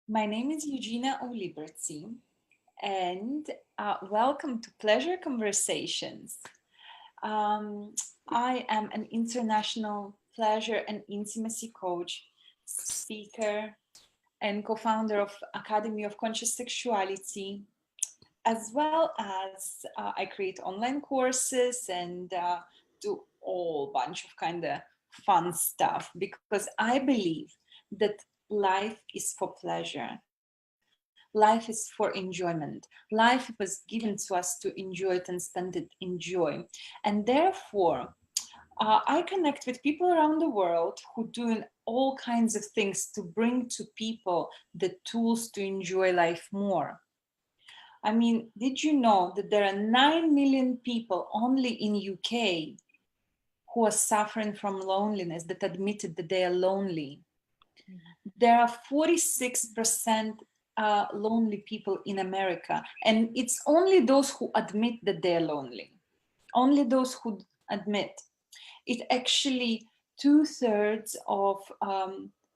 My name is Eugina and welcome to Pleasure Conversations. Um, I am an international pleasure and intimacy coach, speaker, and co-founder of Academy of Conscious Sexuality, as well as I create online courses and do all bunch of kind of fun stuff because I believe that life is for pleasure. Life is for enjoyment. Life was given to us to enjoy it and spend it in joy. And therefore, I connect with people around the world who doing all kinds of things to bring to people the tools to enjoy life more. I mean, did you know that there are 9 million people only in UK who are suffering from loneliness that admitted that they are lonely? There are 46% lonely people in America, and it's only those who admit that they're lonely. Only those who admit. It actually 2/3 of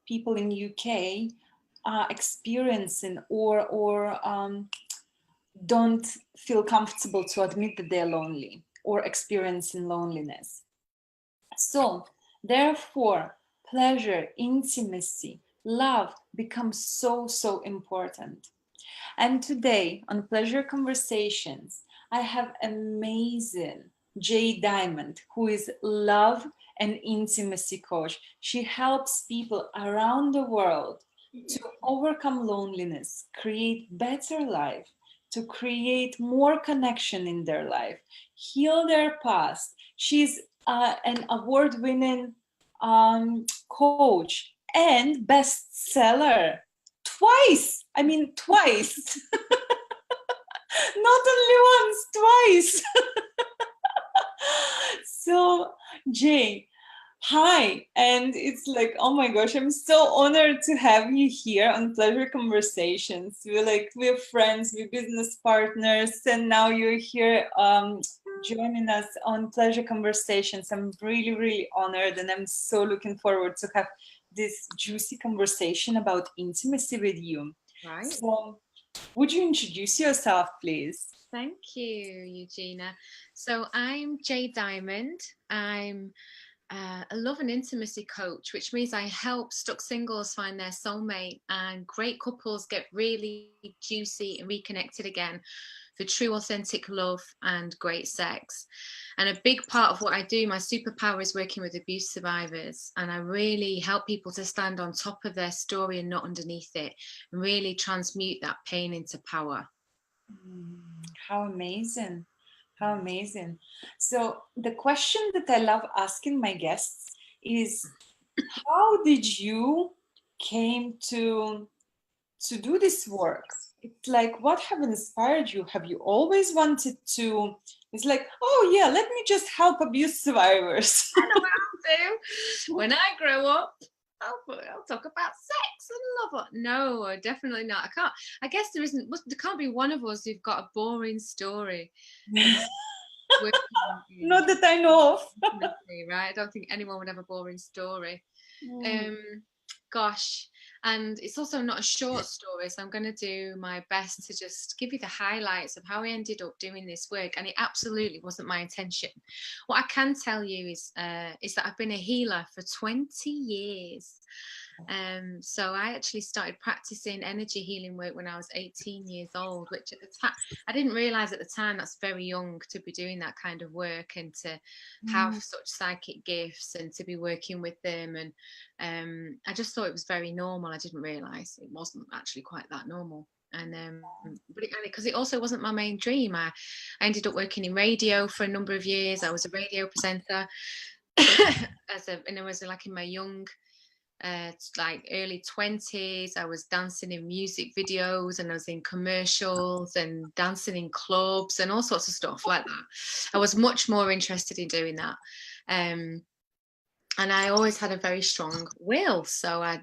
people in UK are experiencing or don't feel comfortable to admit that they're lonely or experiencing loneliness. So, therefore, pleasure, intimacy, love becomes so important. And today on Pleasure Conversations, I have amazing Jay Diamond, who is love and intimacy coach. She helps people around the world to overcome loneliness, create better life, to create more connection in their life, heal their past. She's an award-winning coach and bestseller twice. I mean, twice. Not only once, twice. So, Jay, hi. And it's like, oh my gosh, I'm so honored to have you here on Pleasure Conversations. We're friends, we're business partners, and now you're here joining us on Pleasure Conversations. I'm really honored, and I'm so looking forward to have this juicy conversation about intimacy with you. Right. So, would you introduce yourself, please? Thank you, Eugina. So I'm Jay Diamond. I'm a love and intimacy coach, which means I help stuck singles find their soulmate and great couples get really juicy and reconnected again for true, authentic love and great sex. And a big part of what I do, my superpower is working with abuse survivors. And I really help people to stand on top of their story and not underneath it, and really transmute that pain into power. How amazing. How amazing. So the question that I love asking my guests is how did you came to do this work? It's like what have inspired you? Have you always wanted to? It's like, oh yeah, let me just help abuse survivors. I know what I'll do. When I grow up, I'll talk about sex and love. No, definitely not. I can't. I guess there isn't. There can't be one of us who've got a boring story. Not that I know of. Right? I don't think anyone would have a boring story. Mm. Gosh, and it's also not a short story, so I'm going to do my best to just give you the highlights of how I ended up doing this work, and it absolutely wasn't my intention. What I can tell you is that I've been a healer for 20 years. So I actually started practicing energy healing work when I was 18 years old, which at the time I didn't realize at the time that's very young to be doing that kind of work and to have such psychic gifts and to be working with them. And I just thought it was very normal. I didn't realize it wasn't actually quite that normal. And but because it also wasn't my main dream. I ended up working in radio for a number of years. I was a radio presenter and I was like in my young like early 20s. I was dancing in music videos and I was in commercials and dancing in clubs and all sorts of stuff like that. I was much more interested in doing that. And I always had a very strong will. So I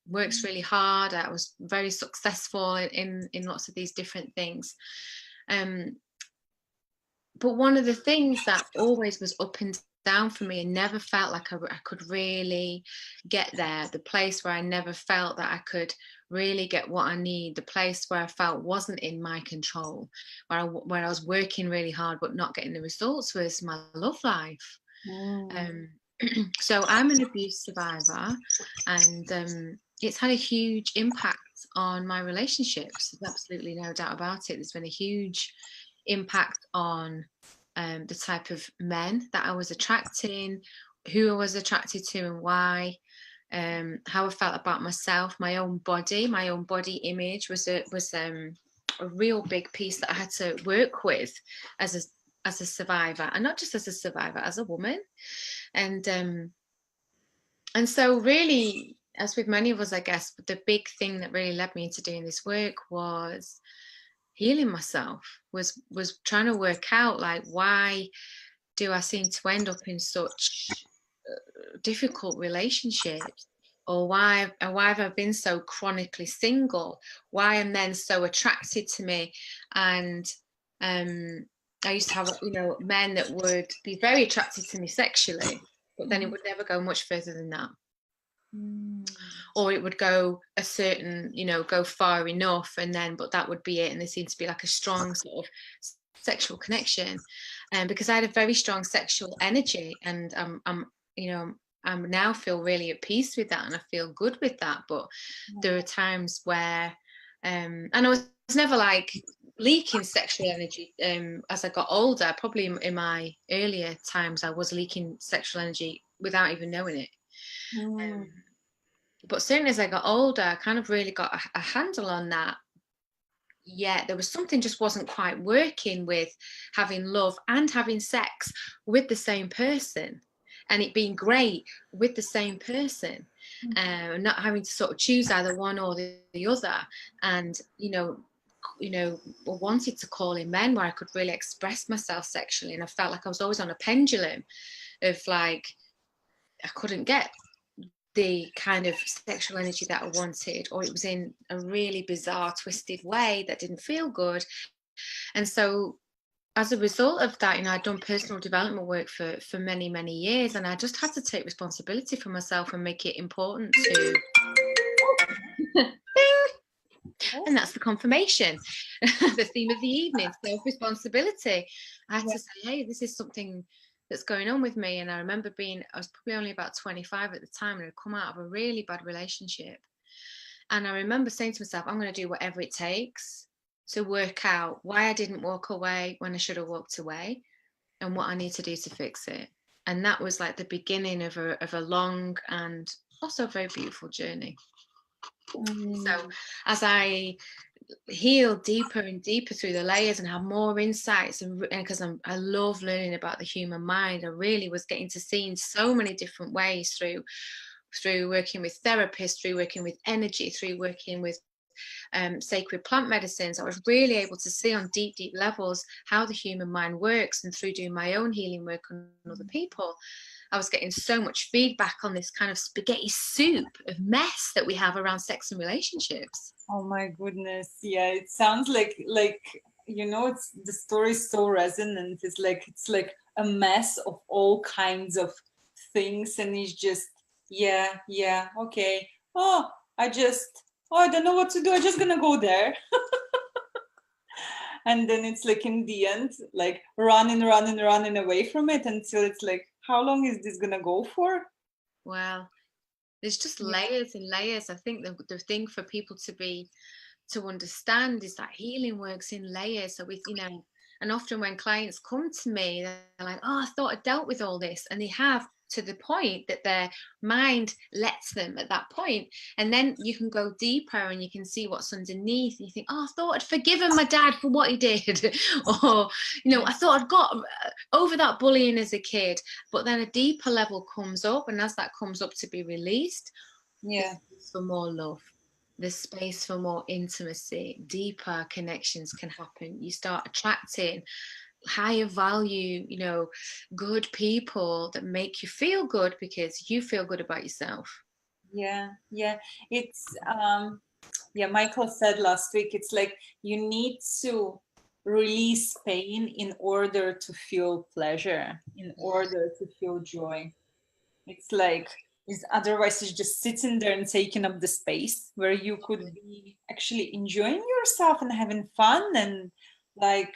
worked really hard. I was very successful in lots of these different things. But one of the things that always was up and down for me and never felt like I could really get there. The place where I never felt that I could really get what I need. The place where I felt wasn't in my control, where I was working really hard but not getting the results, was my love life. So I'm an abuse survivor, and it's had a huge impact on my relationships. There's absolutely no doubt about it. There's been a huge impact on the type of men that I was attracting, who I was attracted to and why, how I felt about myself, my own body image was a real big piece that I had to work with as a survivor, and not just as a survivor, as a woman. And so really, as with many of us, I guess, the big thing that really led me into doing this work was healing myself, was trying to work out, like, why do I seem to end up in such difficult relationships, or why have I been so chronically single? Why am men so attracted to me? And I used to have, men that would be very attracted to me sexually, but then it would never go much further than that. Or it would go a certain, go far enough, and then, but that would be it. And there seemed to be like a strong sort of sexual connection, because I had a very strong sexual energy, and I now feel really at peace with that, and I feel good with that. But there are times where, and I was never like leaking sexual energy. As I got older, probably in my earlier times, I was leaking sexual energy without even knowing it. But certainly as I got older, I kind of really got a handle on that. Yeah, there was something just wasn't quite working with having love and having sex with the same person, and it being great with the same person, not having to sort of choose either one or the other. And wanted to call in men where I could really express myself sexually, and I felt like I was always on a pendulum of, like, I couldn't get the kind of sexual energy that I wanted, or it was in a really bizarre, twisted way that didn't feel good. And so as a result of that, I'd done personal development work for many, many years, and I just had to take responsibility for myself and make it important to and that's the confirmation. The theme of the evening, self-responsibility. I had to say, hey, this is something that's going on with me. And I remember I was probably only about 25 at the time, and I'd come out of a really bad relationship. And I remember saying to myself, I'm going to do whatever it takes to work out why I didn't walk away when I should have walked away, and what I need to do to fix it. And that was like the beginning of a long and also very beautiful journey. So as I heal deeper and deeper through the layers and have more insights, and because I love learning about the human mind, I really was getting to see in so many different ways through working with therapists, through working with energy, through working with sacred plant medicines. I was really able to see on deep levels how the human mind works, and through doing my own healing work on other people, I was getting so much feedback on this kind of spaghetti soup of mess that we have around sex and relationships. Oh my goodness. Yeah, it sounds like it's, the story is so resonant. It's like a mess of all kinds of things, and it's just okay. I don't know what to do. I'm just gonna go there. And then it's like, in the end, like running away from it until it's like, how long is this gonna go for? Well, there's just layers and layers. I think the thing for people to understand is that healing works in layers. So with, and often when clients come to me, they're like, oh, I thought I dealt with all this. And they have, to the point that their mind lets them at that point. And then you can go deeper and you can see what's underneath. And you think, oh, I thought I'd forgiven my dad for what he did. Or, I thought I'd got over that bullying as a kid. But then a deeper level comes up. And as that comes up to be released, for more love, the space for more intimacy, deeper connections can happen. You start attracting higher value, good people that make you feel good because you feel good about yourself. It's Michael said last week, it's like you need to release pain in order to feel pleasure, in order to feel joy. It's like, otherwise it's just sitting there and taking up the space where you could be actually enjoying yourself and having fun and like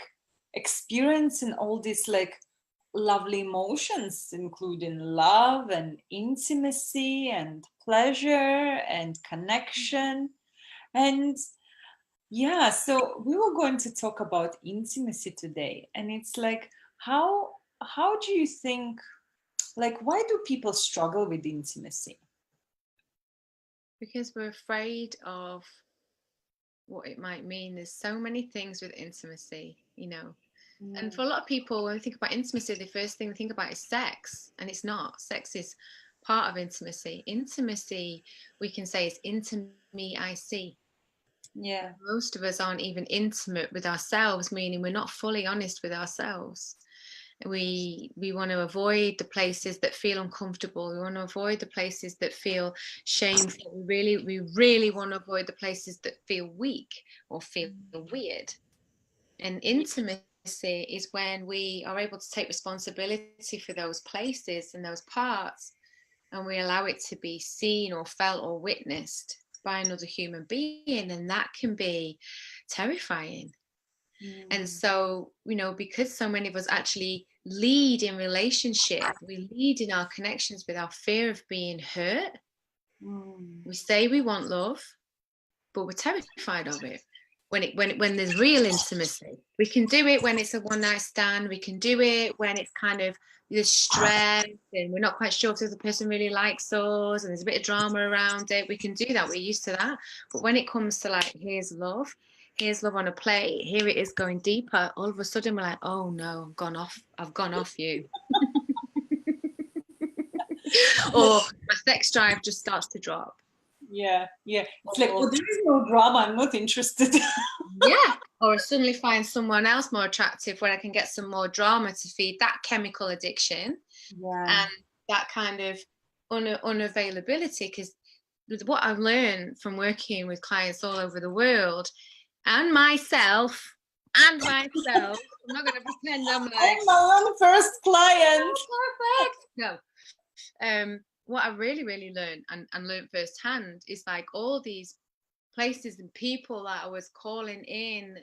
experiencing all these like lovely emotions, including love and intimacy and pleasure and connection. And yeah, so we were going to talk about intimacy today. And it's like, how do you think, like, why do people struggle with intimacy? Because we're afraid of what it might mean. There's so many things with intimacy, you know. And for a lot of people, when we think about intimacy, the first thing they think about is sex, and it's not. Sex is part of intimacy. Intimacy, we can say, is intimacy. I see. Yeah. Most of us aren't even intimate with ourselves, meaning we're not fully honest with ourselves. We want to avoid the places that feel uncomfortable. We want to avoid the places that feel shameful. We really want to avoid the places that feel weak or feel weird. And intimacy is when we are able to take responsibility for those places and those parts, and we allow it to be seen or felt or witnessed by another human being, and that can be terrifying. And so, you know, because so many of us actually lead in relationship, we lead in our connections with our fear of being hurt. We say we want love, but we're terrified of it. When there's real intimacy, we can do it when it's a one night stand. We can do it when it's kind of there's stress and we're not quite sure if the person really likes us and there's a bit of drama around it. We can do that. We're used to that. But when it comes to like, here's love on a plate, here it is going deeper, all of a sudden we're like, oh no, I've gone off you. Or my sex drive just starts to drop. Yeah. It's like, oh, there is no drama, I'm not interested. Yeah. Or I suddenly find someone else more attractive where I can get some more drama to feed that chemical addiction. And that kind of unavailability. Because what I've learned from working with clients all over the world and myself, I'm not going to pretend I'm like, I'm my own first client. Perfect. No. What I really learned and learned firsthand is like all these places and people that I was calling in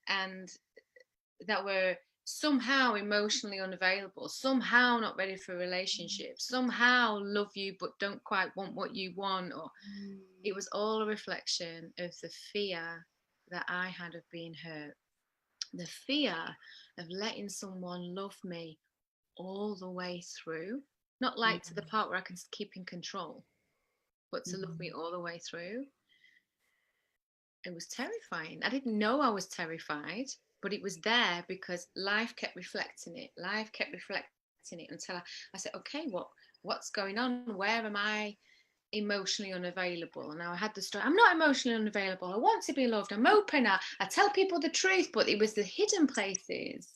and that were somehow emotionally unavailable, somehow not ready for a relationship, somehow love you but don't quite want what you want, or it was all a reflection of the fear that I had of being hurt, the fear of letting someone love me all the way through, not like to the part where I can keep in control, but to love me all the way through. It was terrifying. I didn't know I was terrified, but it was there because life kept reflecting it. Life kept reflecting it until I said, okay, what's going on? Where am I emotionally unavailable? And now I had the story. I'm not emotionally unavailable. I want to be loved. I'm open. I tell people the truth, but it was the hidden places.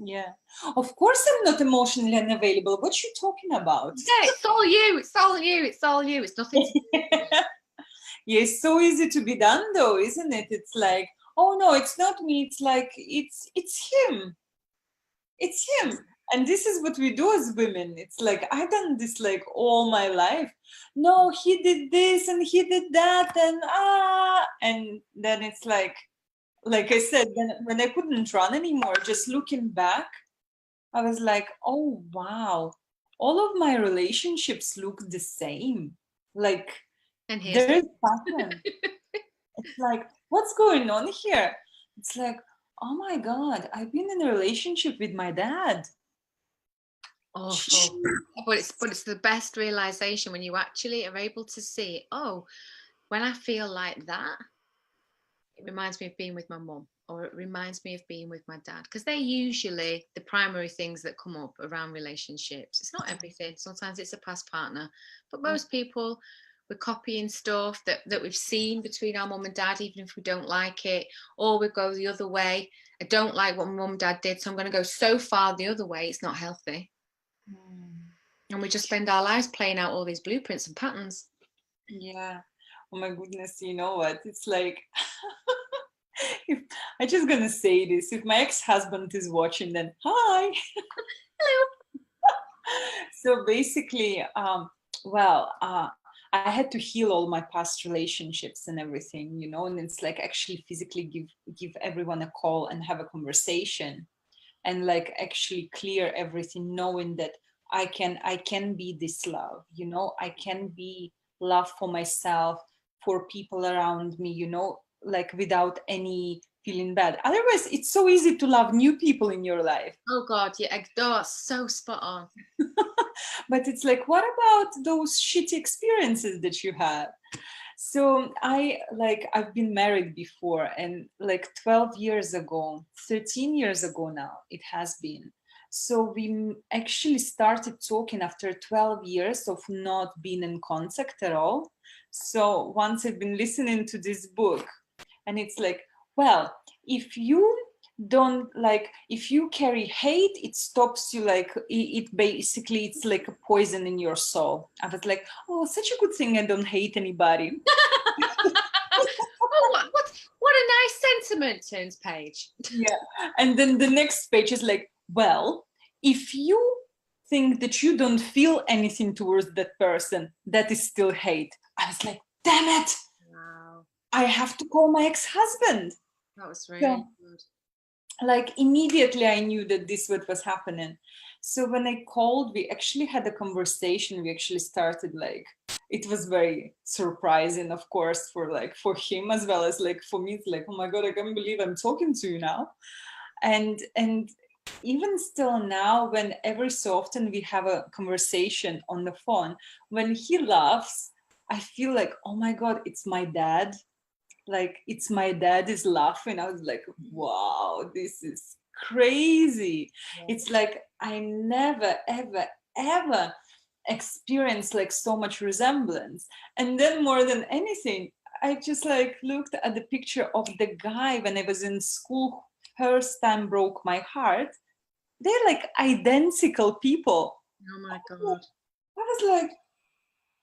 Yeah, of course I'm not emotionally unavailable. What you talking about? Yeah, it's all you. It's all you. It's all you. It's nothing to do. Yeah, it's so easy to be done though, isn't it? It's like, oh no, it's not me. It's like, it's him. It's him. And this is what we do as women. It's like, I've done this like all my life. No, he did this and he did that and then it's like I said, when I couldn't run anymore, just looking back, I was like, oh wow, all of my relationships look the same. Like, and there is pattern. It's like, what's going on here? It's like, oh my God, I've been in a relationship with my dad. Awful. But it's the best realization when you actually are able to see, oh, when I feel like that, it reminds me of being with my mum, or it reminds me of being with my dad, because they're usually the primary things that come up around relationships. It's not everything. Sometimes it's a past partner, but most people, we're copying stuff that we've seen between our mum and dad, even if we don't like it, or we go the other way. I don't like what my mum and dad did, so I'm going to go so far the other way. It's not healthy. And we just spend our lives playing out all these blueprints and patterns. Yeah. Oh my goodness, you know what? It's like if I just gonna say this, if my ex-husband is watching, then hi. Hello. So basically, well, I had to heal all my past relationships and everything, you know, and it's like actually physically give everyone a call and have a conversation, and like actually clear everything, knowing that I can be this love, you know, I can be love for myself, for people around me, you know, like without any feeling bad. Otherwise, it's so easy to love new people in your life. Oh God, yeah, oh, so spot on. But it's like, what about those shitty experiences that you had? So I've been married before, and like 12 years ago, 13 years ago now, it has been. So we actually started talking after 12 years of not being in contact at all. So once I've been listening to this book, and it's like, well, if you don't like, if you carry hate, it stops you, like it basically, it's like a poison in your soul. I was like, oh, such a good thing I don't hate anybody. Oh, what a nice sentiment, turns page. Yeah. And then the next page is like, well, if you think that you don't feel anything towards that person, that is still hate. I was like, damn it. Wow. I have to call my ex-husband. That was really good. Like immediately I knew that this what was happening. So when I called, we actually had a conversation. We actually started, like, it was very surprising, of course, for him as well as like for me. It's like, oh my God, I can't believe I'm talking to you now. And even still now, when every so often we have a conversation on the phone, when he laughs, I feel like, oh my God, it's my dad. Like it's my dad is laughing. I was like, wow, this is crazy. Yeah. It's like I never ever experienced like so much resemblance. And then more than anything, I just like looked at the picture of the guy when I was in school. First time broke my heart. They're like identical people. Oh my God. I was like,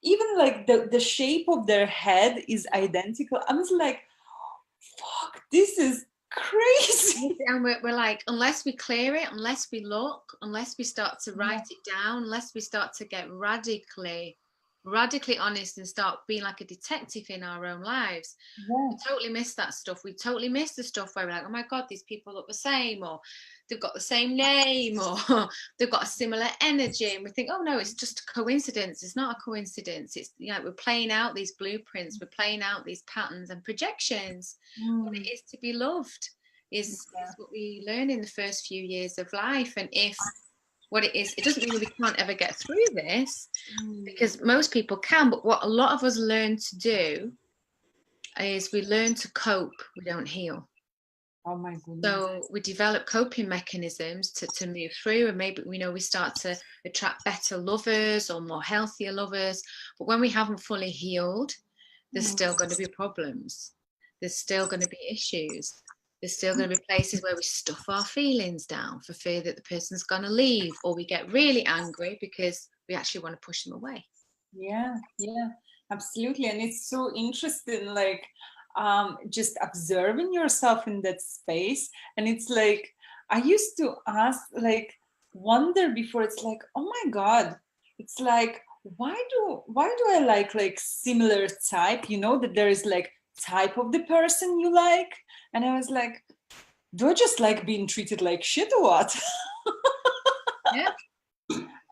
even like the shape of their head is identical. I was like, fuck, this is crazy. And we're like, unless we clear it, unless we look, unless we start to write it down, unless we start to get radically honest and start being like a detective in our own lives, we totally miss that stuff. We totally miss the stuff where we're like, oh my God, these people look the same, or they've got the same name, or they've got a similar energy, and we think, oh no, it's just a coincidence. It's not a coincidence. It's, you know, we're playing out these blueprints, we're playing out these patterns and projections. What it is to be loved is what we learn in the first few years of life. And if what it is, it doesn't mean we can't ever get through this, because most people can, but what a lot of us learn to do is we learn to cope, we don't heal. Oh my goodness. So we develop coping mechanisms to move through, and maybe we start to attract better lovers or more healthier lovers. But when we haven't fully healed, there's still going to be problems. There's still going to be issues. There's still going to be places where we stuff our feelings down for fear that the person's going to leave, or we get really angry because we actually want to push them away. Yeah, absolutely. And it's so interesting, like just observing yourself in that space. And it's like, I used to wonder before, it's like, oh my God, it's like, why do I like similar type, you know, that there is like type of the person you like. And I was like, do I just like being treated like shit or what? Yeah.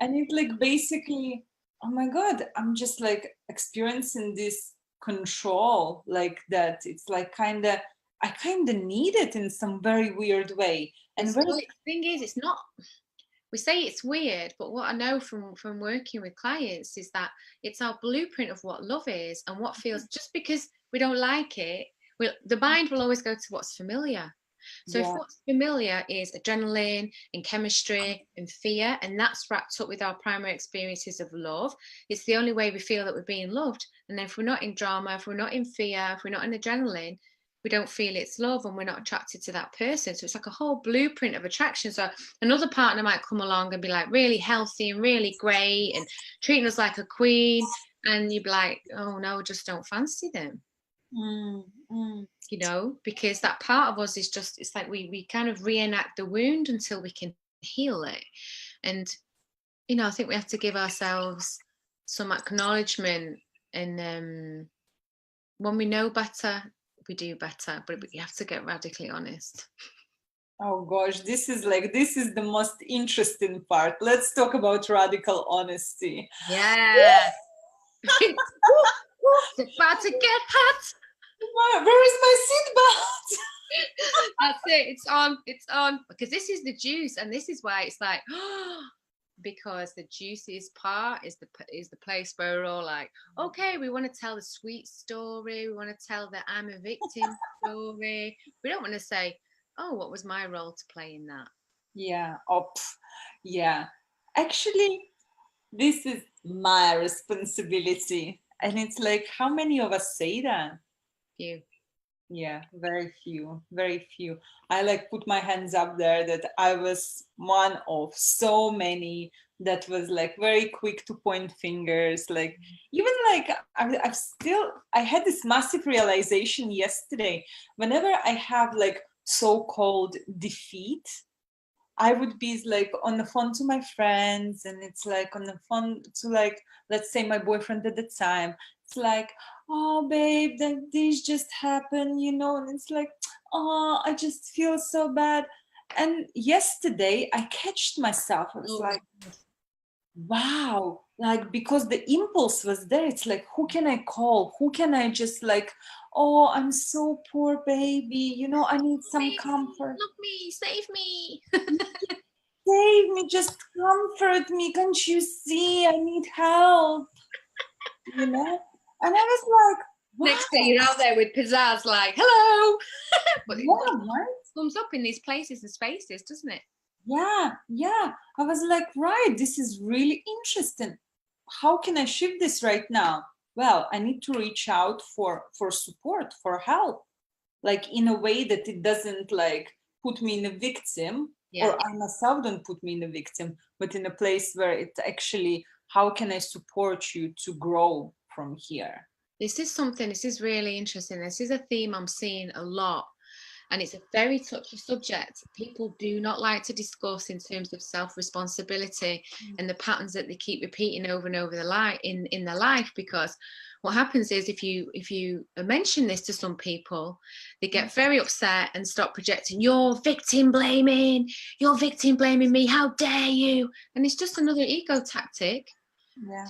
And it's like basically, oh my God, I'm just like experiencing this control like that. It's like I kind of need it in some very weird way. And the thing is, it's not, we say it's weird, but what I know from working with clients is that it's our blueprint of what love is and what feels. Just because we don't like it, the mind will always go to what's familiar. So if what's familiar is adrenaline and chemistry and fear, and that's wrapped up with our primary experiences of love, it's the only way we feel that we're being loved. And then if we're not in drama, if we're not in fear, if we're not in adrenaline, we don't feel it's love, and we're not attracted to that person. So it's like a whole blueprint of attraction. So another partner might come along and be like really healthy and really great and treating us like a queen, and you'd be like, oh no, just don't fancy them. you know, because that part of us is just, it's like we kind of reenact the wound until we can heal it. And, you know, I think we have to give ourselves some acknowledgement. And when we know better, we do better, but you have to get radically honest. Oh gosh, this is the most interesting part. Let's talk about radical honesty. Yeah. It's about to get hot. Where is my seatbelt? That's it. It's on. It's on. Because this is the juice, and this is why it's like, because the juiciest part is the place where we're all like, okay, we want to tell the sweet story. We want to tell the I'm a victim story. We don't want to say, oh, what was my role to play in that? Yeah. Yeah. Actually, this is my responsibility. And it's like, how many of us say that? Few. Yeah, very few, very few. I like put my hands up there that I was one of so many that was like very quick to point fingers. Like even like I had this massive realization yesterday. Whenever I have like so-called defeat, I would be like on the phone to my friends, and it's like on the phone to like, let's say my boyfriend at the time. It's like, oh babe, that this just happened, you know, and it's like, oh, I just feel so bad. And yesterday I catched myself. I was like, wow, like because the impulse was there. It's like, who can I call? Who can I just like, oh, I'm so poor baby, you know, I need some comfort. Look me, save me. Save me, just comfort me. Can't you see I need help? You know? And I was like, wow. Next thing you're out there with pizzazz, like, hello. But Yeah, right? It comes up in these places and spaces, doesn't it? Yeah. I was like, right, this is really interesting. How can I shift this right now? Well, I need to reach out for support, for help, like in a way that it doesn't like put me in a victim, or I myself don't put me in a victim, but in a place where it actually, how can I support you to grow from here? This is really interesting. This is a theme I'm seeing a lot. And it's a very touchy subject. People do not like to discuss in terms of self-responsibility and the patterns that they keep repeating over and over in their life. Because what happens is if you mention this to some people, they get very upset and start projecting, you're victim blaming me, how dare you? And it's just another ego tactic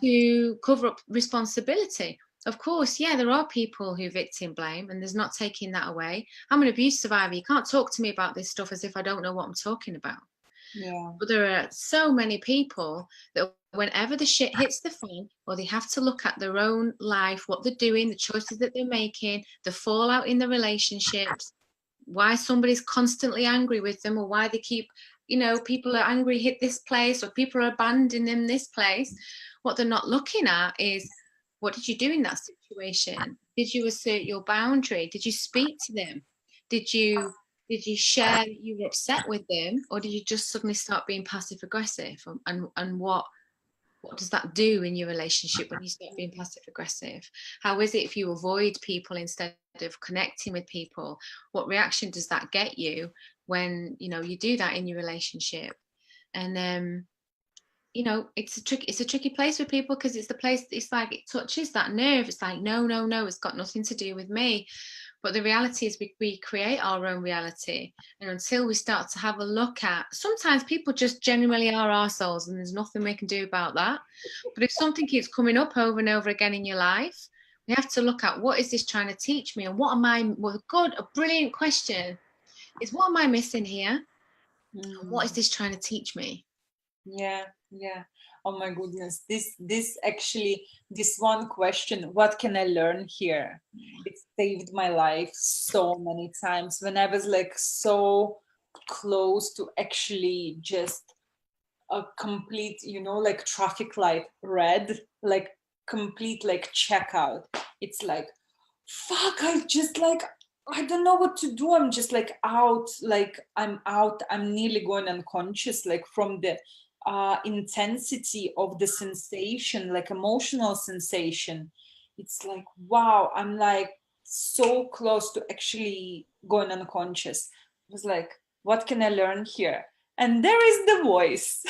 to cover up responsibility. Of course, yeah, there are people who victim blame, and there's not taking that away. I'm an abuse survivor. You can't talk to me about this stuff as if I don't know what I'm talking about. Yeah. But there are so many people that whenever the shit hits the fan, or they have to look at their own life, what they're doing, the choices that they're making, the fallout in the relationships, why somebody's constantly angry with them, or why they keep, you know, people are angry, hit this place, or people are abandoning them this place. What they're not looking at is, what did you do in that situation? Did you assert your boundary? Did you speak to them? Did you share that you were upset with them, or did you just suddenly start being passive aggressive? And what does that do in your relationship when you start being passive aggressive? How is it if you avoid people instead of connecting with people? What reaction does that get you when, you know, you do that in your relationship? And you know, it's a tricky place for people, because it's the place, it's like it touches that nerve. It's like, no, it's got nothing to do with me. But the reality is we create our own reality. And until we start to have a look at, sometimes people just genuinely are arseholes and there's nothing we can do about that. But if something keeps coming up over and over again in your life, we have to look at, what is this trying to teach me? And what am I, a brilliant question is, what am I missing here? And what is this trying to teach me? Yeah. Oh my goodness. This actually, this one question, what can I learn here? It saved my life so many times when I was like so close to actually just a complete, you know, like traffic light red, like complete like checkout. It's like, fuck, I just like, I don't know what to do. I'm just like out, like I'm out. I'm nearly going unconscious, like from the intensity of the sensation, like emotional sensation. It's like, wow, I'm like, so close to actually going unconscious. It was like, what can I learn here? And there is the voice.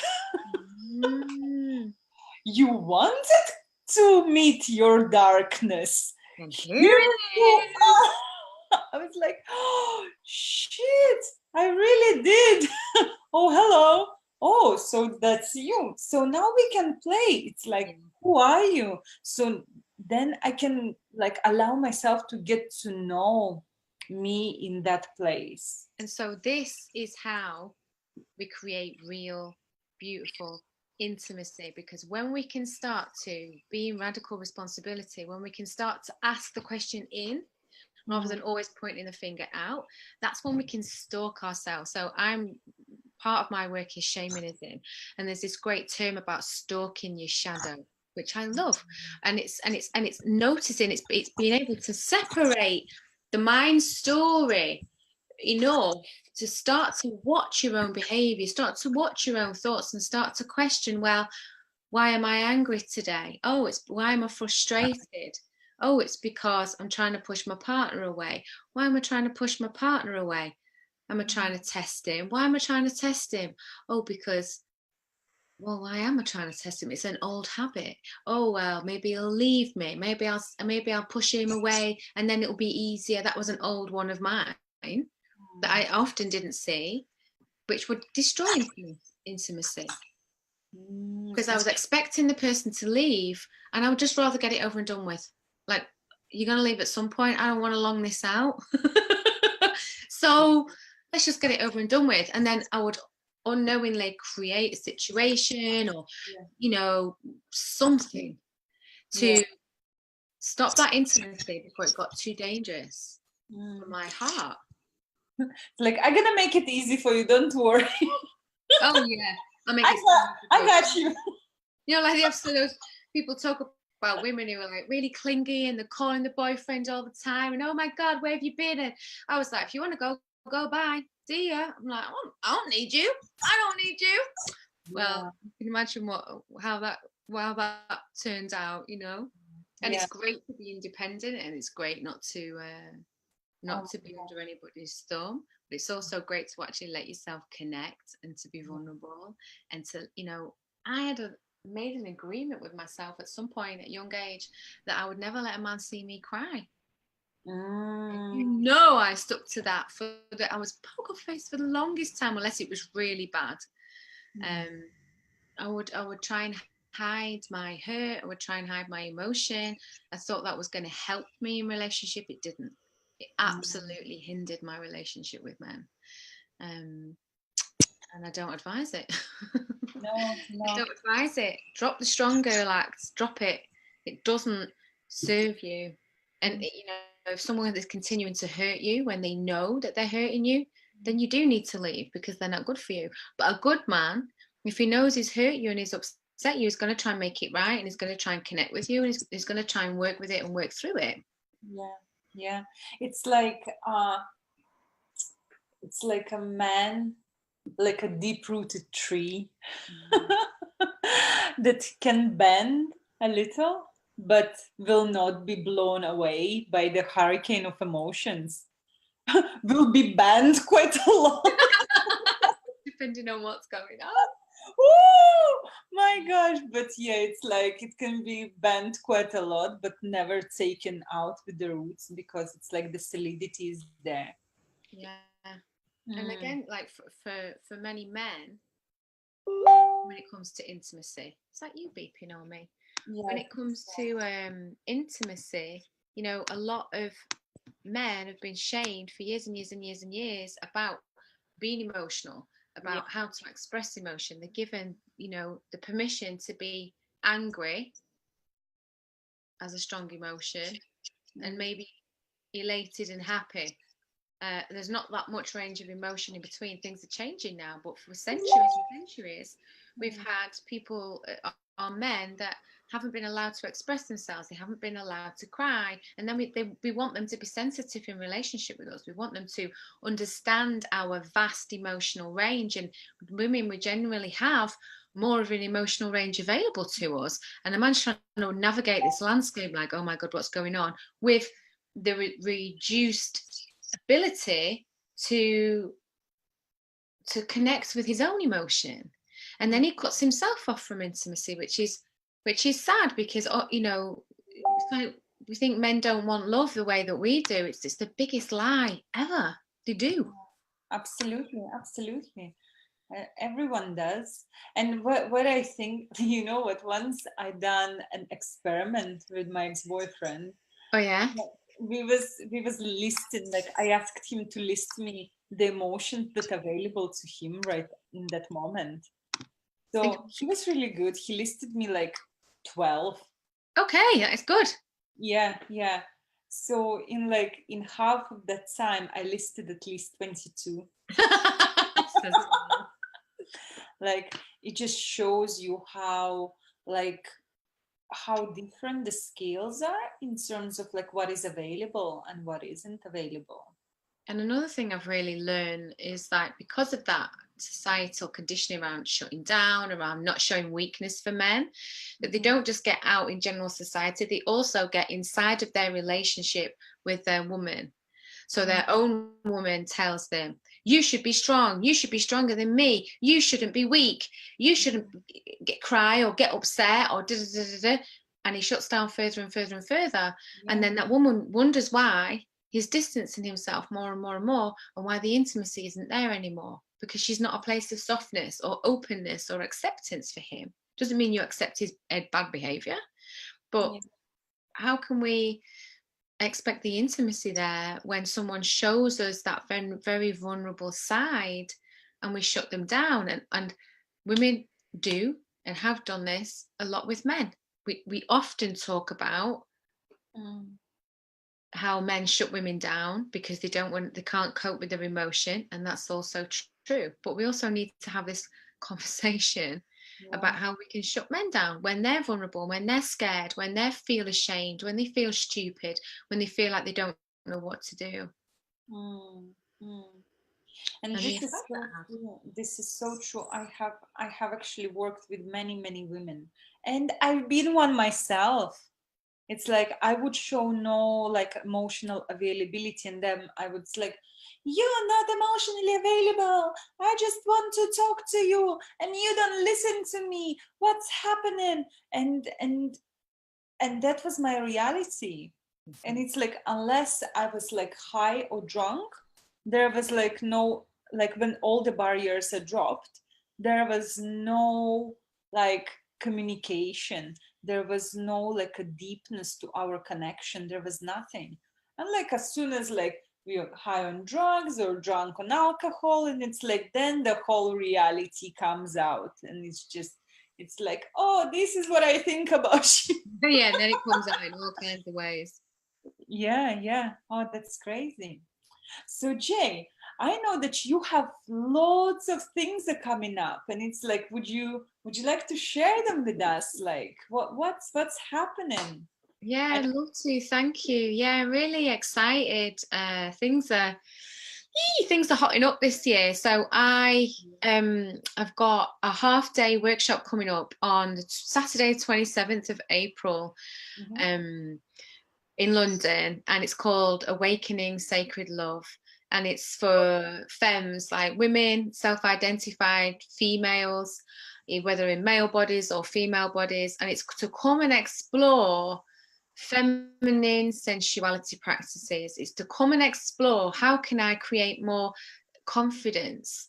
You wanted to meet your darkness. And Here here you it is. are. I was like, oh, shit, I really did. Oh, hello. Oh, so that's you. So now we can play. It's like, who are you? So then I can like allow myself to get to know me in that place. And so this is how we create real, beautiful intimacy, because when we can start to be in radical responsibility, when we can start to ask the question in rather than always pointing the finger out, that's when we can stalk ourselves. So part of my work is shamanism, and there's this great term about stalking your shadow, which I love. And it's noticing, it's being able to separate the mind story enough to start to watch your own behavior, start to watch your own thoughts, and start to question, well, why am I angry today? Oh, it's why am I frustrated? Oh, it's because I'm trying to push my partner away. Why am I trying to push my partner away? Am I trying to test him? Why am I trying to test him? Oh, because, well, why am I trying to test him? It's an old habit. Oh, well, maybe he'll leave me. Maybe I'll push him away, and then it'll be easier. That was an old one of mine that I often didn't see, which would destroy intimacy. Because I was expecting the person to leave, and I would just rather get it over and done with. Like, you're going to leave at some point. I don't want to long this out. So let's just get it over and done with. And then I would unknowingly create a situation or, something to stop that intimacy before it got too dangerous for my heart. Like, I'm gonna make it easy for you, don't worry. Oh yeah, I got you. Like the episode of people talk about women who are like really clingy and they're calling the boyfriend all the time and, oh my God, where have you been? And I was like, if you want to go, bye, see ya. I'm like, I don't need you. Well, you can imagine how that turned out, and it's great to be independent, and it's great not to be under anybody's thumb, but it's also great to actually let yourself connect and to be vulnerable, and to, I had made an agreement with myself at some point at a young age that I would never let a man see me cry. I stuck to that I was poker faced for the longest time, unless it was really bad. I would try and hide my hurt. I would try and hide my emotion. I thought that was going to help me in relationship. It didn't. It absolutely hindered my relationship with men. And I don't advise it. No. I don't advise it. Drop the strong girl act. Drop it. It doesn't serve you. And if someone is continuing to hurt you when they know that they're hurting you, then you do need to leave, because they're not good for you. But a good man, if he knows he's hurt you and he's upset you, he's going to try and make it right, and he's going to try and connect with you, and he's going to try and work with it and work through it. Yeah. It's like a man, like a deep-rooted tree that can bend a little, but will not be blown away by the hurricane of emotions. Will be bent quite a lot. Depending on what's going on. Oh my gosh. But it's like it can be bent quite a lot, but never taken out with the roots, because it's like the solidity is there. And again, like for many men, when it comes to intimacy, is that you beeping on me? When it comes to intimacy, a lot of men have been shamed for years and years and years and years about being emotional, about how to express emotion. They're given, the permission to be angry as a strong emotion, and maybe elated and happy. There's not that much range of emotion in between. Things are changing now, but for centuries and centuries, we've had people, our men, that haven't been allowed to express themselves. They haven't been allowed to cry, and then we want them to be sensitive in relationship with us. We want them to understand our vast emotional range, and women, we generally have more of an emotional range available to us, and a man's trying to navigate this landscape like, oh my God, what's going on, with the reduced ability to connect with his own emotion, and then he cuts himself off from intimacy, which is sad, because you know, it's like we think men don't want love the way that we do. It's the biggest lie ever. They do. Absolutely, absolutely. Everyone does. And what I think, you know what, once I done an experiment with my ex-boyfriend. Oh yeah. We was listing, like I asked him to list me the emotions that are available to him right in that moment. So he was really good. He listed me like 12. Okay, that is good. Yeah, yeah. So in half of that time, I listed at least 22. Like it just shows you how how different the scales are in terms of like what is available and what isn't available. And another thing I've really learned is that because of that societal conditioning around shutting down, around not showing weakness for men, that they don't just get out in general society, they also get inside of their relationship with their woman. So their own woman tells them, you should be strong, you should be stronger than me, you shouldn't be weak, you shouldn't cry or get upset or da, da, da, da, da. And he shuts down further and further and further. And then that woman wonders why he's distancing himself more and more and more, and why the intimacy isn't there anymore, because she's not a place of softness or openness or acceptance for him. Doesn't mean you accept his bad behavior, but how can we expect the intimacy there when someone shows us that very, very vulnerable side and we shut them down? And women do and have done this a lot with men. We often talk about how men shut women down because they can't cope with their emotion, and that's also true. But we also need to have this conversation about how we can shut men down when they're vulnerable, when they're scared, when they feel ashamed, when they feel stupid, when they feel like they don't know what to do. And this is so true. This is so true. I have actually worked with many women, and I've been one myself. It's like I would show no like emotional availability, and then I would like, you're not emotionally available. I just want to talk to you, and you don't listen to me. What's happening? And that was my reality. And it's like unless I was like high or drunk, there was like no, like when all the barriers are dropped, there was no like communication, there was no like a deepness to our connection, there was nothing. And like as soon as like we are high on drugs or drunk on alcohol, and it's like then the whole reality comes out, and it's like, oh, this is what I think about you. Yeah, and then it comes out in all kinds of ways. Yeah. Oh, that's crazy. So Jay, I know that you have lots of things that are coming up, and it's like, would you like to share them with us? Like, what's happening? Yeah, I'd love to. Thank you. Yeah, really excited. Things are hotting up this year. So I've got a half-day workshop coming up on Saturday, 27th of April, in London, and it's called Awakening Sacred Love. And it's for femmes, like women, self-identified females, whether in male bodies or female bodies, and it's to come and explore feminine sensuality practices. It's to come and explore, how can I create more confidence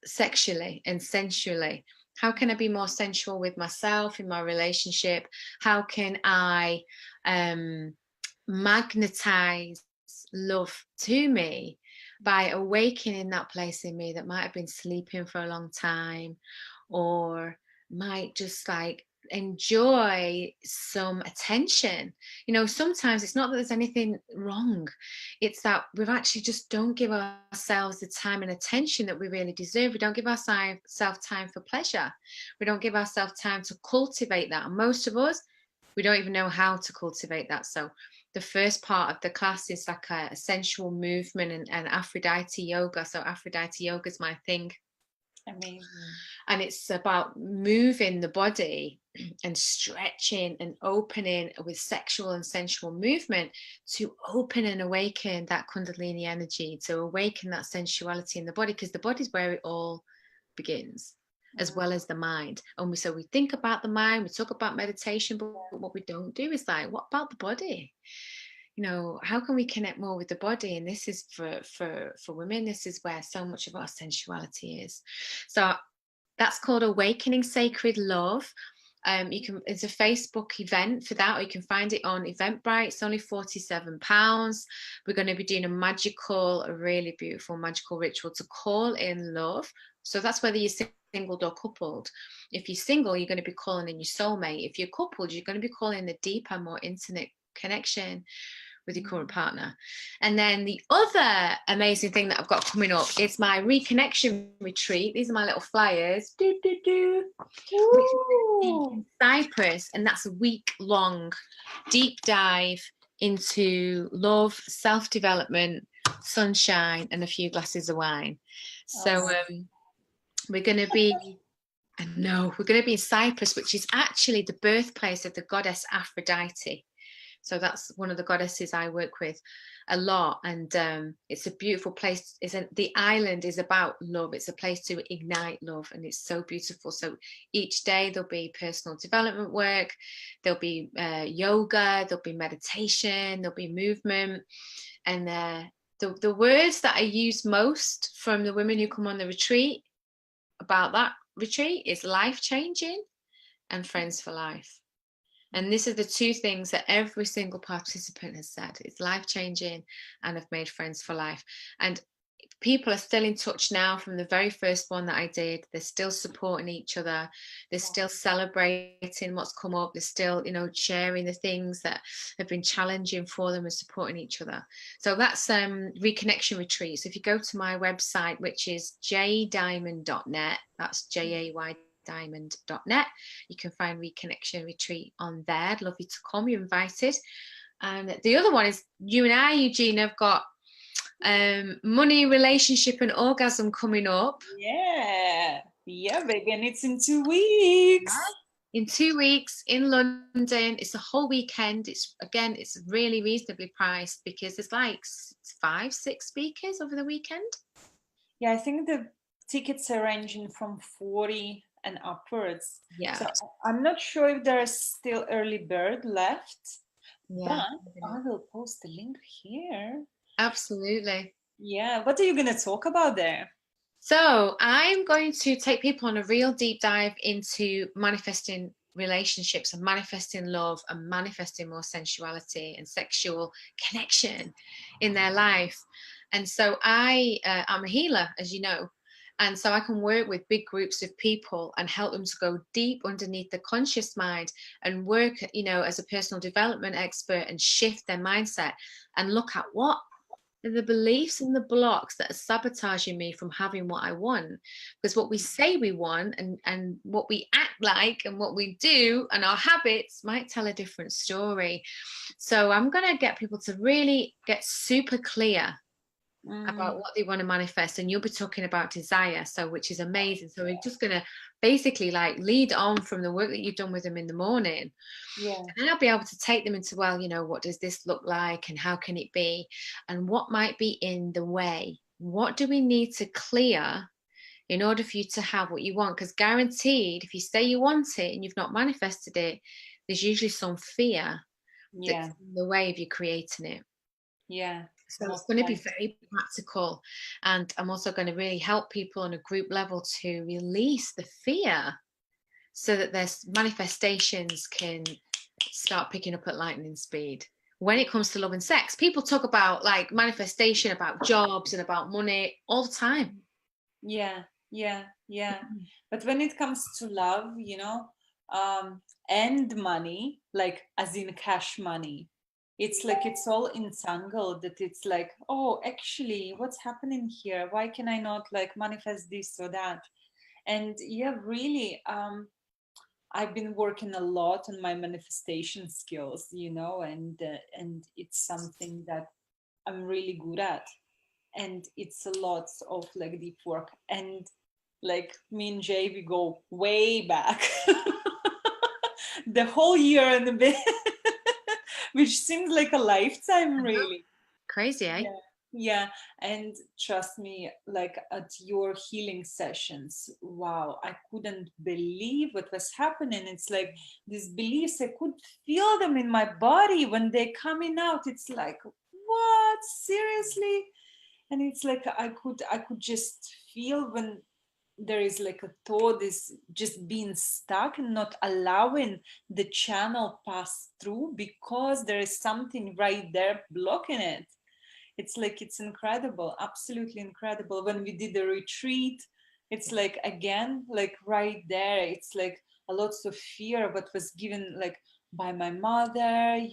sexually and sensually? How can I be more sensual with myself in my relationship? How can I magnetize love to me by awakening that place in me that might have been sleeping for a long time, or might just like enjoy some attention? You know, sometimes it's not that there's anything wrong, it's that we've actually just don't give ourselves the time and attention that we really deserve. We don't give ourselves time for pleasure. We don't give ourselves time to cultivate that, and most of us, we don't even know how to cultivate that. So the first part of the class is like a sensual movement and Aphrodite yoga. So Aphrodite yoga is my thing. Amazing. And it's about moving the body and stretching and opening with sexual and sensual movement to open and awaken that Kundalini energy, to awaken that sensuality in the body, because the body's where it all begins, as well as the mind. And so we think about the mind, we talk about meditation, but what we don't do is like, what about the body? You know, how can we connect more with the body? And this is for women, this is where so much of our sensuality is. So that's called Awakening Sacred Love. It's a Facebook event for that, or you can find it on Eventbrite. It's only £47. We're going to be doing a really beautiful magical ritual to call in love. So that's whether you're single or coupled. If you're single, you're going to be calling in your soulmate. If you're coupled, you're going to be calling in the deeper, more intimate connection with your current partner. And then the other amazing thing that I've got coming up is my reconnection retreat. These are my little flyers. In Cyprus, and that's a week-long deep dive into love, self-development, sunshine, and a few glasses of wine. So we're going to be in Cyprus, which is actually the birthplace of the goddess Aphrodite. So that's one of the goddesses I work with a lot, and it's a beautiful place. The island is about love. It's a place to ignite love, and it's so beautiful. So each day there'll be personal development work, there'll be yoga, there'll be meditation, there'll be movement, and the words that I use most from the women who come on the retreat about that retreat is life-changing and friends for life. And this are the two things that every single participant has said. It's life-changing, and I've made friends for life. And people are still in touch now from the very first one that I did. They're still supporting each other. They're still celebrating what's come up. They're still, sharing the things that have been challenging for them and supporting each other. So that's Reconnection Retreat. So if you go to my website, which is jdiamond.net, that's JAY-diamond.net. You can find Reconnection Retreat on there. I'd love you to come. You're invited. And the other one is you and I, Eugina, have got money, relationship, and orgasm coming up. Yeah, baby, and it's in 2 weeks. In 2 weeks in London. It's a whole weekend. It's really reasonably priced because there's like 5-6 speakers over the weekend. Yeah, I think the tickets are ranging from 40 and upwards. Yeah. So I'm not sure if there is still early bird left, yeah, but I will post the link here. Absolutely. Yeah. What are you going to talk about there? So I'm going to take people on a real deep dive into manifesting relationships and manifesting love and manifesting more sensuality and sexual connection in their life. And so I'm a healer, as you know. And so I can work with big groups of people and help them to go deep underneath the conscious mind and work, as a personal development expert and shift their mindset and look at what are the beliefs and the blocks that are sabotaging me from having what I want. Because what we say we want and what we act like and what we do and our habits might tell a different story. So I'm going to get people to really get super clear about what they want to manifest, and you'll be talking about desire, which is amazing. So we're just going to basically like lead on from the work that you've done with them in the morning, and then I'll be able to take them into, what does this look like and how can it be and what might be in the way, what do we need to clear in order for you to have what you want? Because guaranteed, if you say you want it and you've not manifested it, there's usually some fear that's in the way of you creating it. So it's going to be very practical, and I'm also going to really help people on a group level to release the fear so that their manifestations can start picking up at lightning speed. When it comes to love and sex, people talk about like manifestation, about jobs and about money all the time. Yeah. But when it comes to love, and money, like as in cash money, it's like it's all entangled, that it's like, oh, actually what's happening here, why can I not like manifest this or that? And really, I've been working a lot on my manifestation skills, and it's something that I'm really good at, and it's a lot of like deep work, and like me and Jay, we go way back. the whole year and a bit, which seems like a lifetime, really. Crazy, eh? Yeah. Yeah, and trust me, like at your healing sessions, wow, I couldn't believe what was happening. It's like these beliefs, I could feel them in my body when they're coming out. It's like, what? Seriously? And it's like I could just feel when there is like a thought is just being stuck and not allowing the channel pass through because there is something right there blocking it. It's like it's incredible, absolutely incredible. When we did the retreat, it's like again like right there, it's like a lot of fear what was given like by my mother,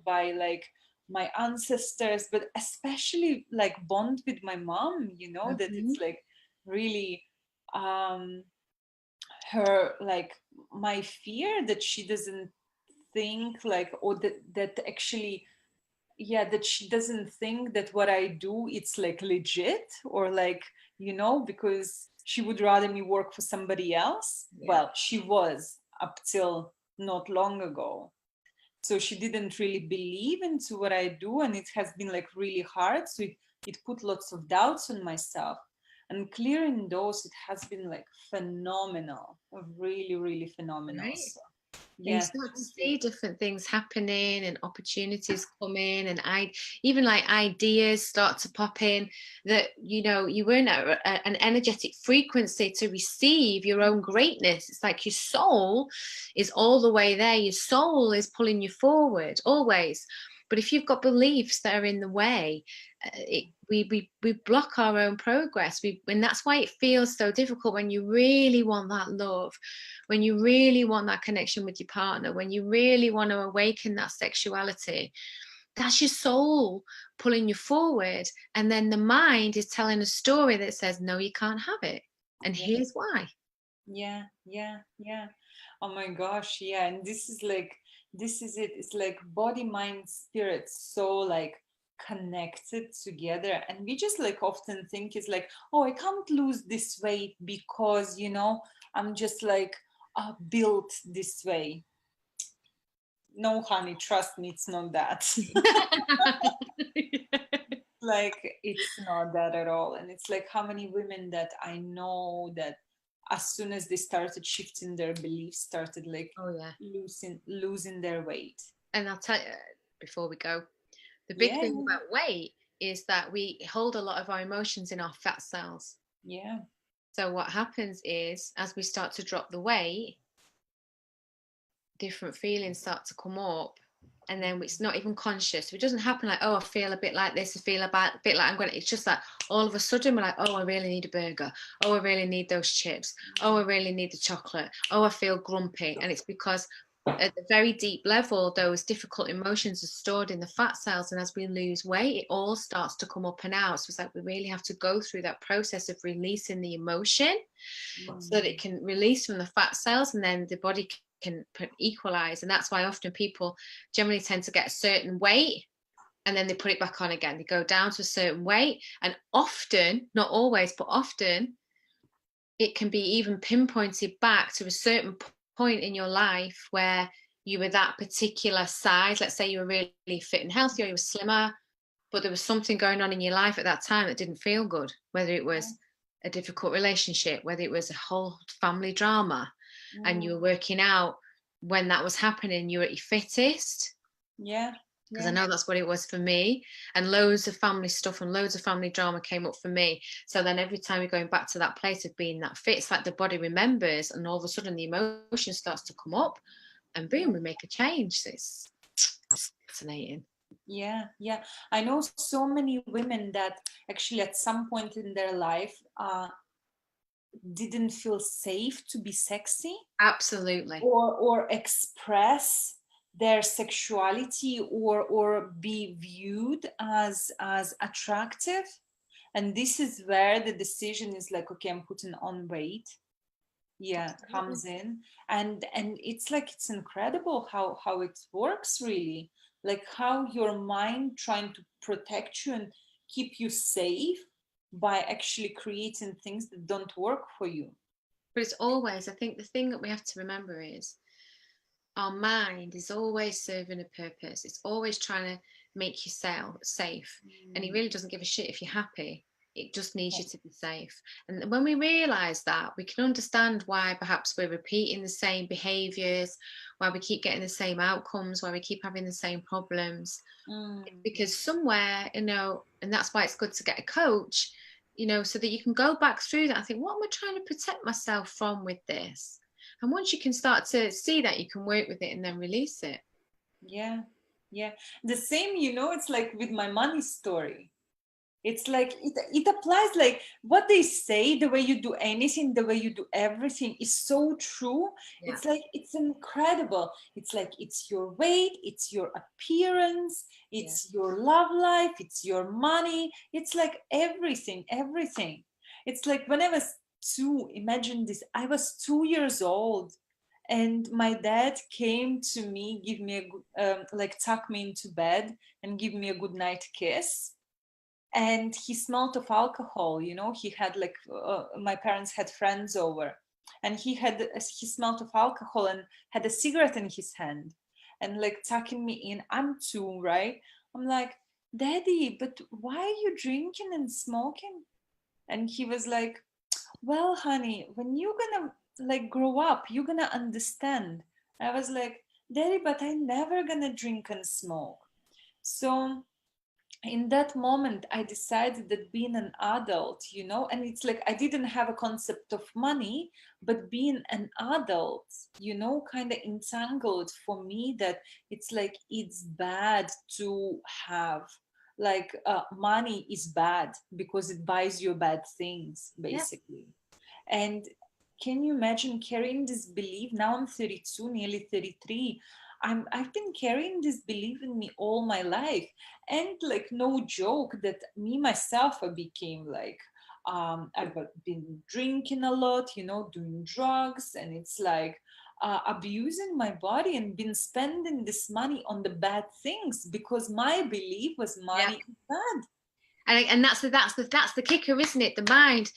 by like my ancestors, but especially like bond with my mom, that Mhm. it's like really um her like my fear that she doesn't think like, or that actually, yeah, that she doesn't think that what I do it's like legit, or like, because she would rather me work for somebody else. Yeah. Well, she was up till not long ago, so she didn't really believe into what I do, and it has been like really hard, so it put lots of doubts on myself, and clearing those, it has been like phenomenal, really really phenomenal. Right. So And you yeah, start to thank you. see different things happening and opportunities come in, and even like ideas start to pop in that you weren't at an energetic frequency to receive your own greatness. It's like your soul is all the way there. Your soul is pulling you forward always. But if you've got beliefs that are in the way, we block our own progress. And that's why it feels so difficult when you really want that love, when you really want that connection with your partner, when you really want to awaken that sexuality. That's your soul pulling you forward. And then the mind is telling a story that says, no, you can't have it. And Yeah. here's why. Yeah, yeah, yeah. Oh my gosh, yeah. And this is it. It's like body, mind, spirit, so like connected together. And we just like often think it's like, oh, I can't lose this weight because, I'm just like built this way. No, honey, trust me, it's not that. Like it's not that at all. And it's like how many women that I know that as soon as they started shifting their beliefs, started like Oh, yeah. losing their weight. And I'll tell you, before we go, the big Yeah, thing about weight is that we hold a lot of our emotions in our fat cells. yeah, So what happens is, as we start to drop the weight, different feelings start to come up, and then it's not even conscious. It doesn't happen like, oh, I feel a bit like this, I feel a bit like I'm going to, it's just like all of a sudden we're like, oh, I really need a burger, oh, I really need those chips, oh, I really need the chocolate, oh, I feel grumpy. And it's because at the very deep level, those difficult emotions are stored in the fat cells, and as we lose weight, it all starts to come up and out. So it's like we really have to go through that process of releasing the emotion so that it can release from the fat cells, and then the body can equalize. And that's why often people generally tend to get a certain weight and then they put it back on again. They go down to a certain weight, and often, not always, but often, it can be even pinpointed back to a certain point in your life where you were that particular size. Let's say you were really fit and healthy, or you were slimmer, but there was something going on in your life at that time that didn't feel good, whether it was a difficult relationship, whether it was a whole family drama, and you were working out when that was happening, you were at your fittest. yeah, Because I yeah, know that's what it was for me. And loads of family stuff and loads of family drama came up for me. So then every time you're going back to that place of being that fit, it's like the body remembers, and all of a sudden the emotion starts to come up, and boom, we make a change. It's fascinating. yeah, yeah. I know so many women that actually at some point in their life didn't feel safe to be sexy, Absolutely. or express their sexuality, or be viewed as attractive. And this is where the decision is like, okay, I'm putting on weight, yeah, comes in. And it's like it's incredible how it works, really, like how your mind trying to protect you and keep you safe by actually creating things that don't work for you. But it's always, I think the thing that we have to remember is our mind is always serving a purpose. It's always trying to make you safe. And it really doesn't give a shit if you're happy. It just needs you to be safe. And when we realize that, we can understand why perhaps we're repeating the same behaviors, why we keep getting the same outcomes, why we keep having the same problems. Because somewhere, you know, and that's why it's good to get a coach, you know, so that you can go back through that and think, what am I trying to protect myself from with this? And once you can start to see that, you can work with it and then release it. Yeah, yeah. The same, you know, it's like with my money story. It's like it applies, like what they say, the way you do anything, the way you do everything is so true. Yeah. It's like, it's incredible. It's like, it's your weight, it's your appearance, it's your love life, it's your money. It's like everything, everything. It's like when I was imagine this, I was 2 years old and my dad came to me, give me a good, like tuck me into bed and give me a good night kiss, and he smelled of alcohol. You know, he had like my parents had friends over, and he smelled of alcohol and had a cigarette in his hand and like tucking me in. I'm two, right? I'm like, Daddy, but why are you drinking and smoking? And he was like, well, honey, when you're gonna like grow up, you're gonna understand. I was like, Daddy, but I never gonna drink and smoke. So in that moment I decided that being an adult, you know, and it's like I didn't have a concept of money, but being an adult, you know, kind of entangled for me that it's like it's bad to have like money is bad because it buys you bad things basically. And can you imagine carrying this belief? Now I'm 32, nearly 33. I've been carrying this belief in me all my life. And like no joke that me myself I became like I've been drinking a lot, you know, doing drugs, and it's like abusing my body and been spending this money on the bad things because my belief was money is bad. And that's the kicker, isn't it? The mind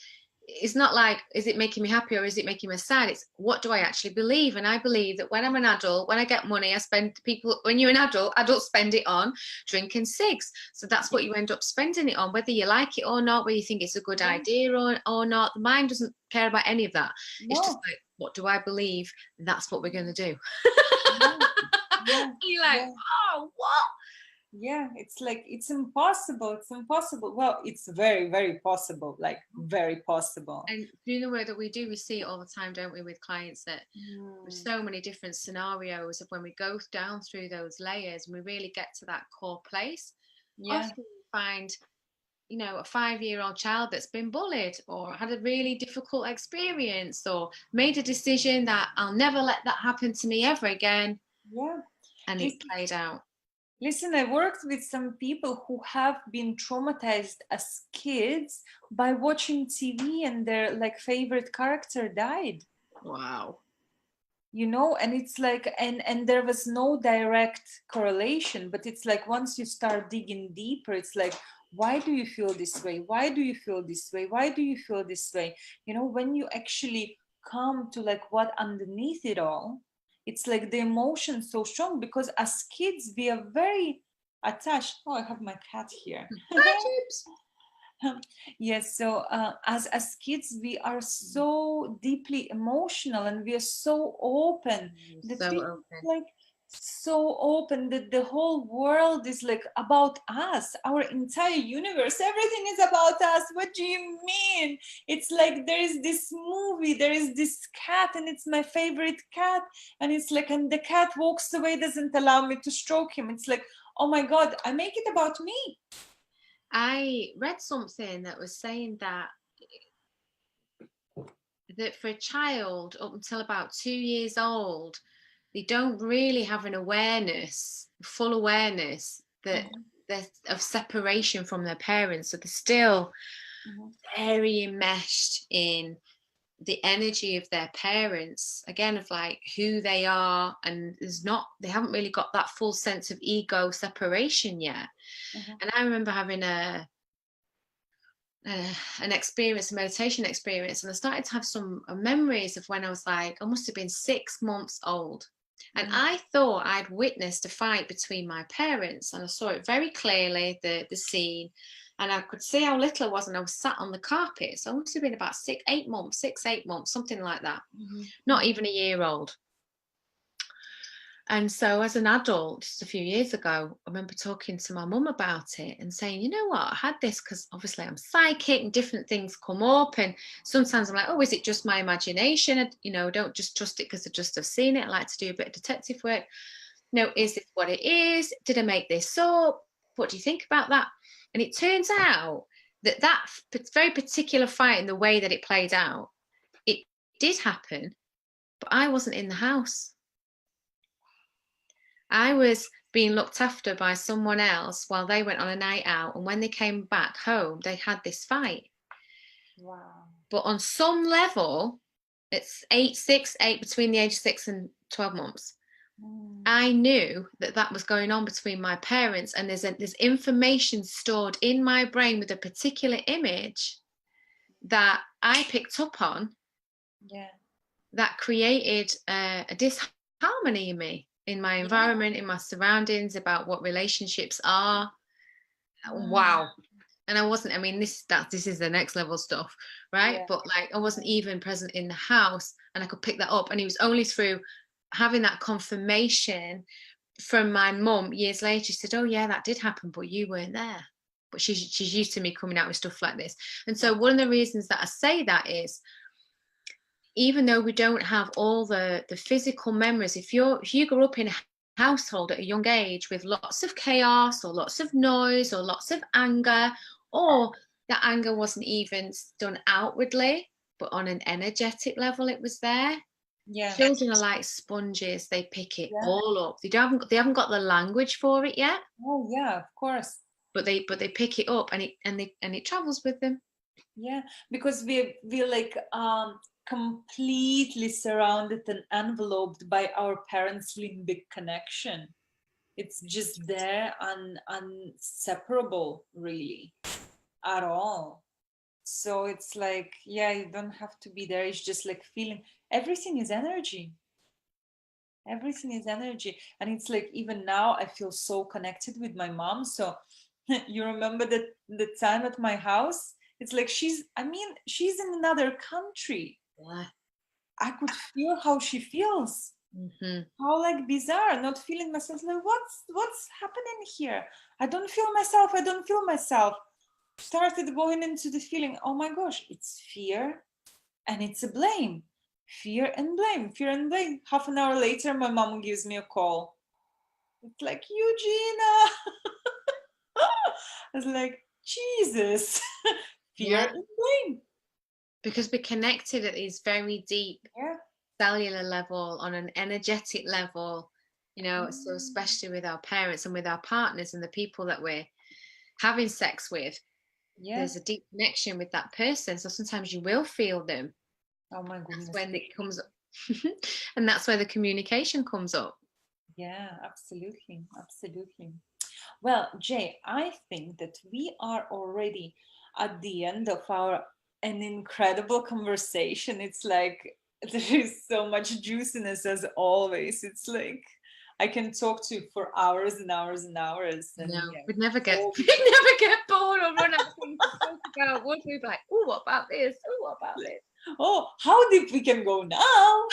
is not like, is it making me happy or is it making me sad? It's what do I actually believe? And I believe that when I'm an adult, when I get money, I spend people. When you're an adult, adults spend it on drinking cigs. So that's what you end up spending it on, whether you like it or not, whether you think it's a good idea or not. The mind doesn't care about any of that. It's just like, what do I believe? That's what we're going to do. You're like, oh, what? Yeah, it's like it's impossible. It's impossible. Well, it's very, very possible, like very possible. And you know that we do, we see it all the time, don't we, with clients, that there's so many different scenarios of when we go down through those layers and we really get to that core place. Often we find, you know, a 5-year-old child that's been bullied or had a really difficult experience or made a decision that I'll never let that happen to me ever again. Yeah. And it played out. Listen, I worked with some people who have been traumatized as kids by watching TV and their like favorite character died. Wow. You know, and it's like, and there was no direct correlation, but it's like once you start digging deeper, it's like, why do you feel this way? Why do you feel this way? Why do you feel this way? You know, when you actually come to like what underneath it all, it's like the emotion so strong because as kids we are very attached. Oh, I have my cat here. Yes, so as kids we are so deeply emotional and we are so open like so open that the whole world is like about us, our entire universe, everything is about us. What do you mean? It's like there is this movie, there is this cat and it's my favorite cat, and it's like, and the cat walks away, doesn't allow me to stroke him. It's like, oh my god, I make it about me. I read something that was saying that for a child up until about 2 years old, they don't really have an awareness, full awareness that they're of separation from their parents. So they're still very enmeshed in the energy of their parents, again, of like who they are, and they haven't really got that full sense of ego separation yet. And I remember having an experience, a meditation experience, and I started to have some memories of when I was like, I must have been 6 months old, And I thought I'd witnessed a fight between my parents, and I saw it very clearly, the scene, and I could see how little I was, and I was sat on the carpet. So I must have been about 8 months, something like that. Not even a year old. And so as an adult, just a few years ago, I remember talking to my mum about it and saying, you know what, I had this because obviously I'm psychic and different things come up. And sometimes I'm like, oh, is it just my imagination? You know, don't just trust it because I just have seen it. I like to do a bit of detective work. No, is this what it is? Did I make this up? What do you think about that? And it turns out that very particular fight and the way that it played out, it did happen, but I wasn't in the house. I was being looked after by someone else while they went on a night out. And when they came back home, they had this fight. Wow. But on some level, it's between the age of 6 and 12 months. I knew that was going on between my parents. And there's information stored in my brain with a particular image that I picked up on. Yeah. That created a disharmony in me. In my environment, in my surroundings, about what relationships are. Wow. And I wasn't, I mean, this is the next level stuff, right? Yeah. But like, I wasn't even present in the house, and I could pick that up. And it was only through having that confirmation from my mum years later. She said, oh yeah, that did happen, but you weren't there. But she's used to me coming out with stuff like this. And so one of the reasons that I say that is, even though we don't have all the physical memories, if you grew up in a household at a young age with lots of chaos or lots of noise or lots of anger, or that anger wasn't even done outwardly, but on an energetic level it was there. Yeah. Children are like sponges. They pick it all up. They haven't got the language for it yet. Oh yeah, of course. But they pick it up, and it travels with them. Yeah, because we're like completely surrounded and enveloped by our parents' limbic connection. It's just there and inseparable, really, at all. So it's like, yeah, you don't have to be there. It's just like feeling. Everything is energy. Everything is energy. And it's like, even now I feel so connected with my mom. So you remember the time at my house? It's like she's in another country. Yeah. I could feel how she feels. Mm-hmm. How like bizarre, not feeling myself. Like, what's happening here? I don't feel myself. Started going into the feeling, oh my gosh, it's fear and it's a blame. Fear and blame. Half an hour later, my mom gives me a call. It's like, Eugina. I was like, Jesus. Fear and blame. Because we're connected at these very deep cellular level, on an energetic level, you know, so especially with our parents and with our partners and the people that we're having sex with. There's a deep connection with that person. So sometimes you will feel them. Oh my goodness. That's when it comes up. And that's where the communication comes up. Yeah, absolutely. Well, Jay, I think that we are already at the end of an incredible conversation. It's like there is so much juiciness as always. It's like I can talk to you for hours and hours and hours. And no, we'd never get bored or run out of things to talk about. Would we be like, oh, what about this? Oh, what about this? Oh, how deep we can go now?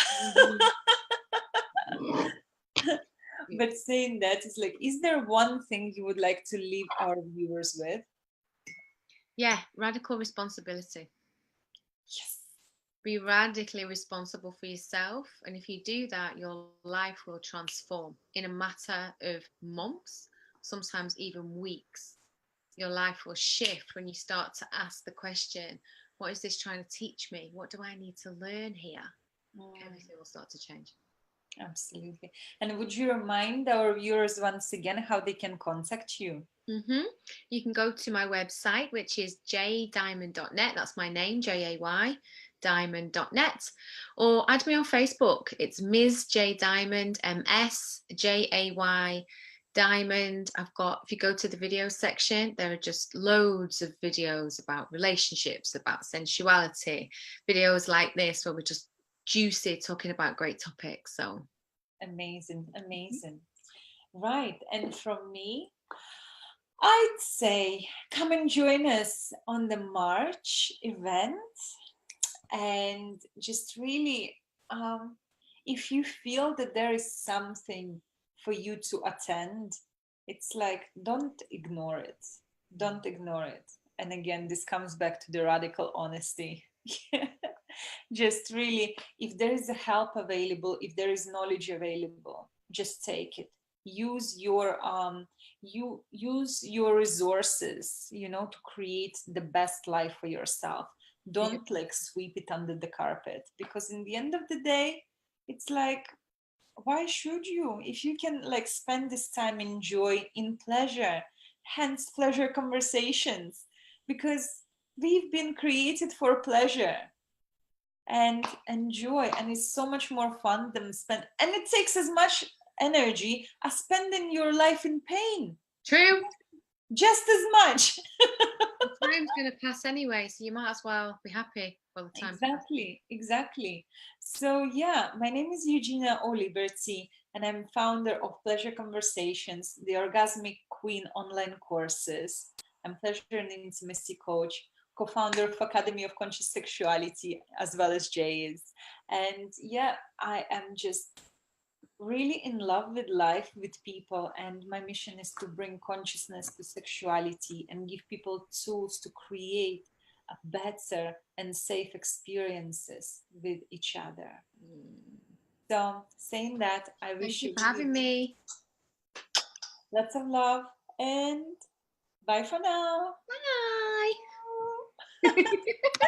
But saying that, it's like, is there one thing you would like to leave our viewers with? Yeah, radical responsibility. Yes. Be radically responsible for yourself. And if you do that, your life will transform in a matter of months, sometimes even weeks. Your life will shift when you start to ask the question, what is this trying to teach me? What do I need to learn here? Everything will start to change. Absolutely. And would you remind our viewers once again how they can contact you? Mm-hmm. You can go to my website, which is jaydiamond.net. That's my name, Jay, diamond.net, or add me on Facebook. It's Ms. J Diamond, MS Jay Diamond. I've got, if you go to the video section, there are just loads of videos about relationships, about sensuality, videos like this where we're just juicy talking about great topics. So Amazing, amazing. Right. And from me, I'd say come and join us on the March event. And just really, if you feel that there is something for you to attend, it's like, don't ignore it. Don't ignore it. And again, this comes back to the radical honesty. Just really, if there is a help available, if there is knowledge available, just take it. Use your use your resources, to create the best life for yourself. Don't like sweep it under the carpet, because in the end of the day, it's like, why should you, if you can like spend this time in joy, in pleasure, hence pleasure conversations, because we've been created for pleasure and joy, and it's so much more fun than spend, and it takes as much energy as spending your life in pain. True. Just as much. Time's going to pass anyway, so you might as well be happy while the time Exactly. So yeah, my name is Eugina Oliberti, and I'm founder of Pleasure Conversations, the Orgasmic Queen online courses. I'm pleasure and intimacy coach, co-founder of Academy of Conscious Sexuality, as well as Jay is. And yeah, I am just really in love with life, with people, and my mission is to bring consciousness to sexuality and give people tools to create a better and safe experiences with each other. So saying that, I wish Thank you for having me. Lots of love, and bye for now. Bye.